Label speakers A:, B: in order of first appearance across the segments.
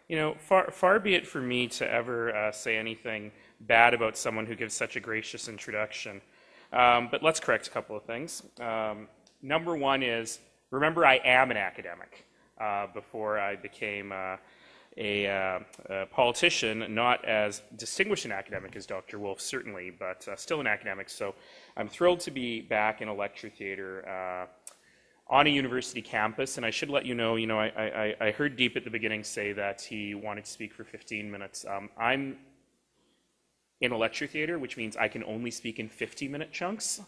A: You know, far be it for me to ever say anything bad about someone who gives such a gracious introduction. But let's correct a couple of things. Number one is, remember, I am an academic. Before I became a politician, not as distinguished an academic as Dr. Wolf, certainly, but still an academic. So I'm thrilled to be back in a lecture theater on a university campus. And I should let you know, I heard Deep at the beginning say that he wanted to speak for 15 minutes. I'm in a lecture theater, which means I can only speak in 50-minute chunks.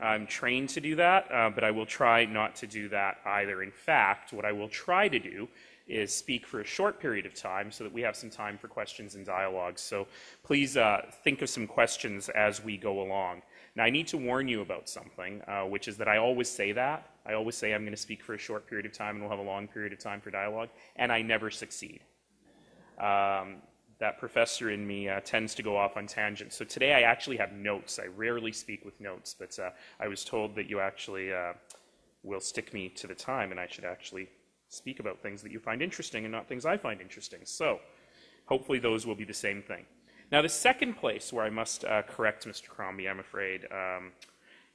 A: I'm trained to do that, but I will try not to do that either. In fact, what I will try to do is speak for a short period of time so that we have some time for questions and dialogue. So please think of some questions as we go along. Now, I need to warn you about something, which is that I always say that. I always say I'm going to speak for a short period of time and we'll have a long period of time for dialogue, and I never succeed. That professor in me tends to go off on tangents. So today I actually have notes. I rarely speak with notes, but I was told that you actually will stick me to the time and I should actually speak about things that you find interesting and not things I find interesting. So hopefully those will be the same thing. Now, the second place where I must correct Mr. Crombie, I'm afraid,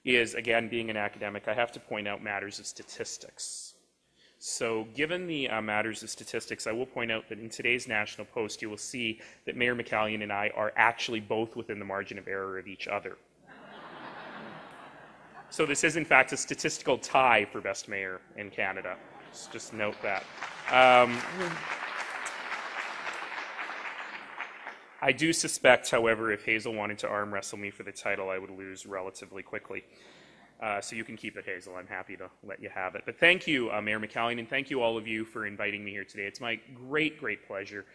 A: is, again, being an academic, I have to point out matters of statistics. So given the matters of statistics, I will point out that in today's National Post, you will see that Mayor McCallion and I are actually both within the margin of error of each other. So this is, in fact, a statistical tie for best mayor in Canada. Just note that. I do suspect, however, if Hazel wanted to arm wrestle me for the title, I would lose relatively quickly. So you can keep it, Hazel. I'm happy to let you have it. But thank you, Mayor McCallion, and thank you all of you for inviting me here today. It's my great, great pleasure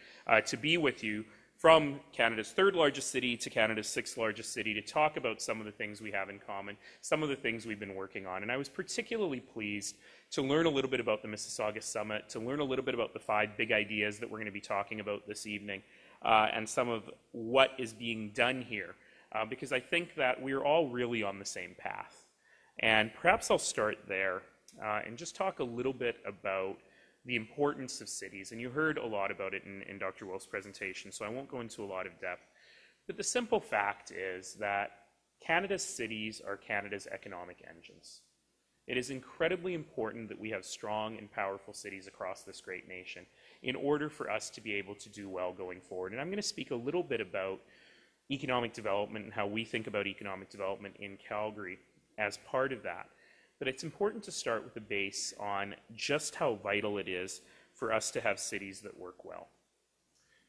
A: to be with you from Canada's third largest city to Canada's sixth largest city to talk about some of the things we have in common, some of the things we've been working on. And I was particularly pleased to learn a little bit about the Mississauga Summit, to learn a little bit about the 5 big ideas that we're going to be talking about this evening, and some of what is being done here, because I think that we're all really on the same path. And perhaps I'll start there and just talk a little bit about the importance of cities. And you heard a lot about it in Dr. Wolf's presentation, so I won't go into a lot of depth. But the simple fact is that Canada's cities are Canada's economic engines. It is incredibly important that we have strong and powerful cities across this great nation in order for us to be able to do well going forward. And I'm going to speak a little bit about economic development and how we think about economic development in Calgary as part of that. But it's important to start with the base on just how vital it is for us to have cities that work well.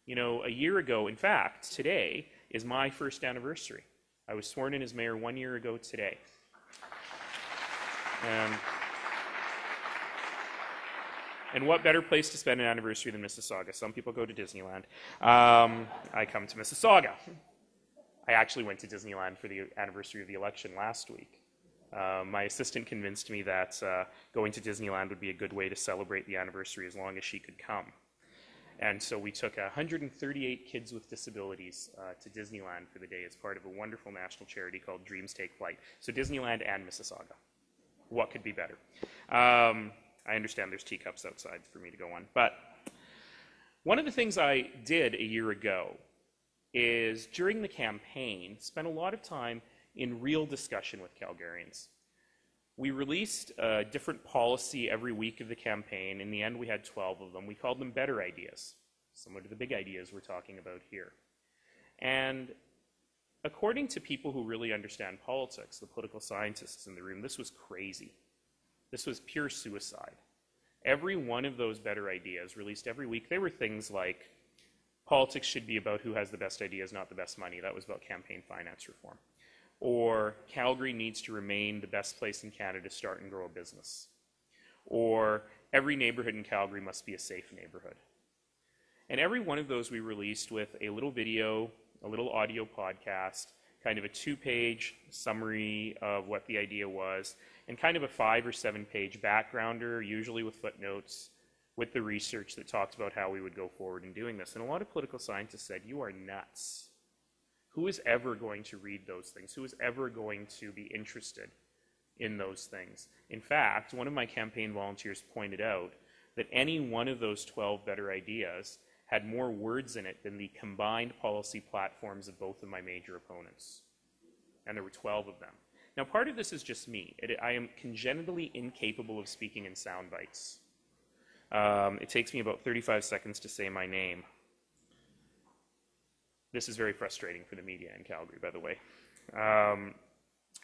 A: You know, a year ago, in fact, today is my first anniversary. I was sworn in as mayor 1 year ago today. And what better place to spend an anniversary than Mississauga? Some people go to Disneyland. I come to Mississauga. I actually went to Disneyland for the anniversary of the election last week. My assistant convinced me that going to Disneyland would be a good way to celebrate the anniversary as long as she could come. And so we took 138 kids with disabilities to Disneyland for the day as part of a wonderful national charity called Dreams Take Flight. So Disneyland and Mississauga. What could be better? I understand there's teacups outside for me to go on. But one of the things I did a year ago is, during the campaign, spent a lot of time in real discussion with Calgarians. We released a different policy every week of the campaign. In the end, we had 12 of them. We called them better ideas, similar to the big ideas we're talking about here. And according to people who really understand politics, the political scientists in the room, this was crazy. This was pure suicide. Every one of those better ideas released every week, they were things like, politics should be about who has the best ideas, not the best money. That was about campaign finance reform. Or Calgary needs to remain the best place in Canada to start and grow a business. Or every neighborhood in Calgary must be a safe neighborhood. And every one of those we released with a little video, a little audio podcast, kind of a 2-page summary of what the idea was, and kind of a 5 or 7-page backgrounder, usually with footnotes, with the research that talked about how we would go forward in doing this. And a lot of political scientists said, "You are nuts. Who is ever going to read those things? Who is ever going to be interested in those things?" In fact, one of my campaign volunteers pointed out that any one of those 12 better ideas had more words in it than the combined policy platforms of both of my major opponents. And there were 12 of them. Now, part of this is just me. I am congenitally incapable of speaking in sound bites. It takes me about 35 seconds to say my name. This is very frustrating for the media in Calgary, by the way.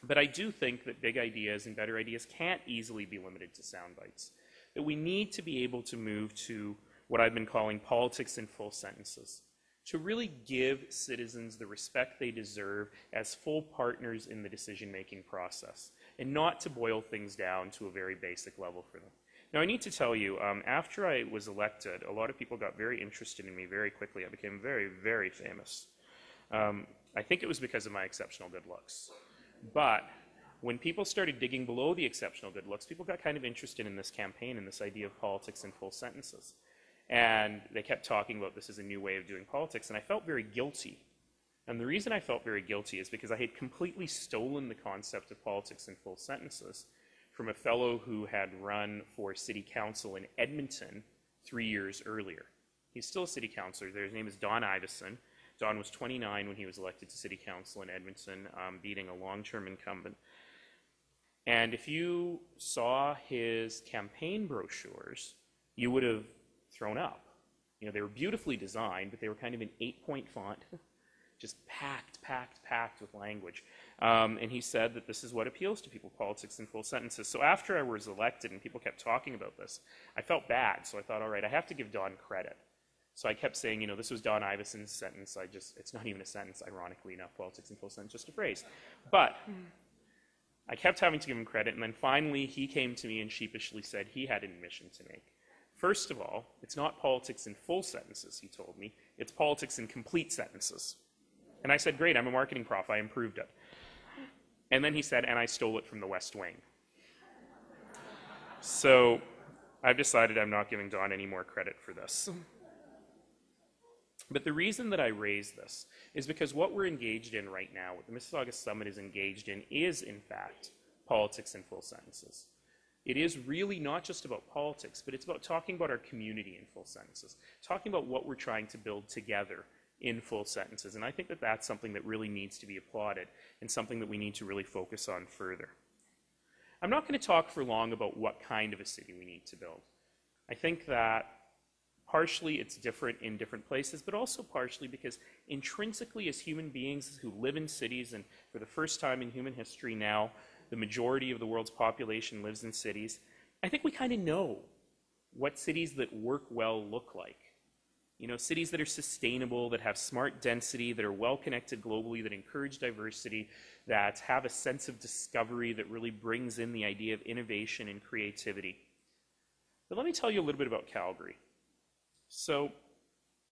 A: But I do think that big ideas and better ideas can't easily be limited to sound bites. That we need to be able to move to what I've been calling politics in full sentences, to really give citizens the respect they deserve as full partners in the decision-making process, and not to boil things down to a very basic level for them. Now, I need to tell you, after I was elected, a lot of people got very interested in me very quickly. I became very, very famous. I think it was because of my exceptional good looks. But when people started digging below the exceptional good looks, people got kind of interested in this campaign and this idea of politics in full sentences. And they kept talking about this as a new way of doing politics, and I felt very guilty. And the reason I felt very guilty is because I had completely stolen the concept of politics in full sentences from a fellow who had run for city council in Edmonton 3 years earlier. He's still a city councillor there. His name is Don Iveson. Don was 29 when he was elected to city council in Edmonton, beating a long-term incumbent. And if you saw his campaign brochures, you would have thrown up. You know, they were beautifully designed, but they were kind of in 8-point font, just packed with language. And he said that this is what appeals to people, politics in full sentences. So after I was elected and people kept talking about this, I felt bad. So I thought, all right, I have to give Don credit. So I kept saying, you know, this was Don Iveson's sentence. It's not even a sentence, ironically enough, politics in full sentence, just a phrase. But I kept having to give him credit, and then finally he came to me and sheepishly said he had an admission to make. First of all, it's not politics in full sentences, he told me. It's politics in complete sentences. And I said, great, I'm a marketing prof, I improved it. And then he said, and I stole it from the West Wing. So I've decided I'm not giving Don any more credit for this. But the reason that I raise this is because what we're engaged in right now, what the Mississauga Summit is engaged in, is in fact politics in full sentences. It is really not just about politics, but it's about talking about our community in full sentences, talking about what we're trying to build together in full sentences. And I think that that's something that really needs to be applauded and something that we need to really focus on further. I'm not going to talk for long about what kind of a city we need to build. I think that partially it's different in different places, but also partially because intrinsically as human beings who live in cities, and for the first time in human history now, the majority of the world's population lives in cities, I think we kind of know what cities that work well look like. You know, cities that are sustainable, that have smart density, that are well connected globally, that encourage diversity, that have a sense of discovery, that really brings in the idea of innovation and creativity. But let me tell you a little bit about Calgary. So